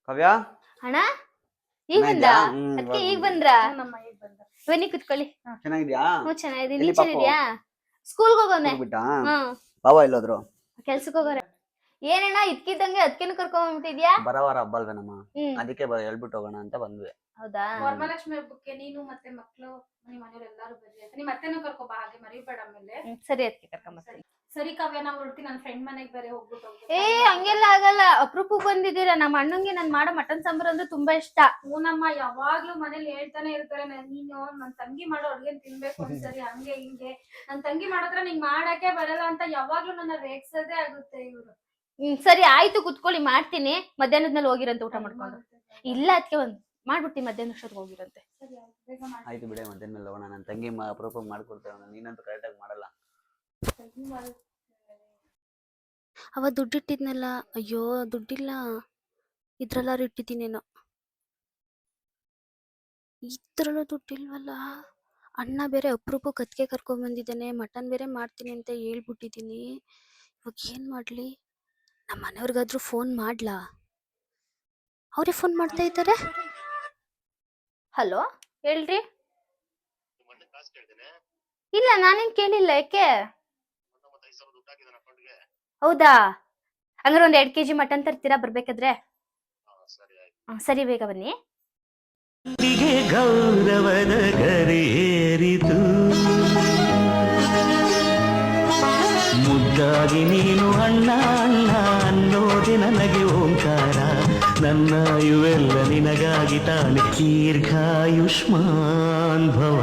ಕವ್ಯ ಅಣ್ಣ ಈಗ ಬಂದ ಅದಕ್ಕೆ ಈಗ ಬಂದ್ರ ನಮ್ಮ ಈಗ ಬಂದ. ಬನ್ನಿ ಕುತ್ಕೊಳ್ಳಿ. ಚೆನ್ನಾಗಿದ್ಯಾ? ಚೆನ್ನಾಗಿದ್ದೀನಿ. ಎಲ್ಲಿ ನೀನ್ ಚೆನ್ನಾಗಿದ್ಯಾ? ಸ್ಕೂಲ್ಗೆ ಹೋಗೋನೆ. ಬಿಟ್ಟಾ ಹ್ಮ್ ಬಾವ ಎಲ್ಲೋದ್ರು? ಕೆಲ್ಸಕ್ಕೆ ಹೋಗೋರೆ. ಏನಣ್ಣ ಇದ್ಕಿದ್ದಂಗೆ ಅದಕ್ಕೇನು ಕರ್ಕೊಂಡ್ಬಿಟ್ಟಿದ್ಯಾ? ಬರವಾರ ಹಬ್ಬ ಅಲ್ವೇನಮ್ಮ, ಹ್ಮ್ ಅದಕ್ಕೆ ಹೇಳ್ಬಿಟ್ಟು ಹೋಗೋಣ ಅಂತ ಬಂದ್ವಿ. ಹೌದಾ? ವರಮಹಾಲಕ್ಷ್ಮಿ ಹಬ್ಬಕ್ಕೆ ನೀನು ಮತ್ತೆ ಮಕ್ಳು ನಿಮ್ ಮನೆಯವ್ರು ಎಲ್ಲಾರು ಬರ್ರಿ ಅಂತ. ನಿಮ್ ಅತ್ತೆನೂ ಕರ್ಕೊ ಬಾ, ಹಾಗೆ ಮರಿಬೇಡ ಆಮೇಲೆ. ಸರಿ ಅದಕ್ಕೆ ಕರ್ಕೊಂಬರ್ತೀನಿ. ಸರಿ ಕಾವ್ಯ, ನಾ ಹೊರಡ್ತೀನಿ. ನನ್ನ ಫ್ರೆಂಡ್ ಮನೆಗೆ ಬೇರೆ ಹೋಗ್ಬಿಟ್ಟು ಏ ಹಂಗೆಲ್ಲ ಆಗಲ್ಲ. ಅಪರೂಪಕ್ಕೆ ಬಂದಿದ್ದೀರಾ. ನಮ್ಮ ಅಣ್ಣಂಗೆ ನಾನ್ ಮಾಡೋ ಮಟನ್ ಸಾಂಬಾರ್ ಅಂದ್ರೆ ತುಂಬಾ ಇಷ್ಟ. ಹೂನಮ್ಮ, ಯಾವಾಗ್ಲೂ ಮನೇಲಿ ಹೇಳ್ತಾನೆ ಇರ್ತಾರೆ, ನೀನು ನನ್ ತಂಗಿ ಮಾಡೋ ಅಡ್ಗೆ ತಿನ್ಬೇಕು ಒಂದ್ಸರಿ, ಹಂಗೆ ಹಿಂಗೆ. ನನ್ ತಂಗಿ ಮಾಡೋದ್ರ ನಿಂಗ್ ಮಾಡಕ್ಕೆ ಬರಲ್ಲ ಅಂತ ಯಾವಾಗ್ಲೂ ನನ್ನ ರೇಗ್ಸೋದೇ ಆಗುತ್ತೆ ಇವ್ರು. ಸರಿ ಆಯ್ತು, ಕುತ್ಕೊಳ್ಳಿ, ಮಾಡ್ತೀನಿ. ಮಧ್ಯಾಹ್ನದ್ಮೇಲೆ ಹೋಗಿರಂತೆ ಊಟ ಮಾಡ್ಕೊಂಡು. ಇಲ್ಲ ಅದಕ್ಕೆ ಒಂದ್ ಮಾಡ್ಬಿಡ್ತೀನಿ, ಮಧ್ಯಾಹ್ನ ಅಷ್ಟೊತ್ತಿಗೆ ಹೋಗಿರಂತೆ. ಆಯ್ತು ಬಿಡೆ, ಮಧ್ಯಾಹ್ನ ಹೋಗೋಣ. ನನ್ನ ತಂಗಿ ಅಪರೂಪ ಮಾಡ್ಕೊಡ್ತೇವೆ, ನೀನಂತೂ ಕರೆಕ್ಟಾಗಿ ಮಾಡಲ್ಲ. ಅವ ದುಡ್ಡಿಟ್ಟಿದ್ನಲ್ಲ, ಅಯ್ಯೋ ದುಡ್ಡಿಲ್ಲ, ಇದ್ರಲ್ಲಾರು ಇಟ್ಟಿದ್ದೀನೇನೋ. ಇದ್ರಲ್ಲೂ ದುಡ್ಡಿಲ್ವಲ್ಲ. ಅಣ್ಣ ಬೇರೆ ಅಪರೂಪ ಕತ್ಗೆ ಕರ್ಕೊಂಬಂದಿದ್ದಾನೆ, ಮಟನ್ ಬೇರೆ ಮಾಡ್ತೀನಿ ಅಂತ ಹೇಳ್ಬಿಟ್ಟಿದ್ದೀನಿ. ಇವಾಗ ಏನು ಮಾಡಲಿ? ನಮ್ಮ ಮನೆಯವ್ರಿಗಾದ್ರೂ ಫೋನ್ ಮಾಡ್ಲಾ? ಅವರೇ ಫೋನ್ ಮಾಡ್ತಾ ಇದ್ದಾರೆ. ಹಲೋ, ಹೇಳ್ರಿ. ಇಲ್ಲ ನಾನೇನ್ ಕೇಳಿಲ್ಲ, ಯಾಕೆ? ಹೌದಾ? ಹಂಗಾರೆ ಒಂದ್ 2 kg ಮಟನ್ ತರ್ತೀರಾ ಬರ್ಬೇಕಾದ್ರೆ? ಸರಿ, ಬೇಗ ಬನ್ನಿ. ಗೌರವದ ಗರಿಯೇರಿತು, ಮುದ್ದಾಗಿ ನೀನು ಅಣ್ಣ ಅಣ್ಣ ಅನ್ನೋದೆ ನನಗೆ ಓಂಕಾರ. ನನ್ನ ಇವೆಲ್ಲ ನಿನಗಾಗಿ ತಾನೆ, ದೀರ್ಘಾಯುಷ್ಮಾನ್ ಭವ.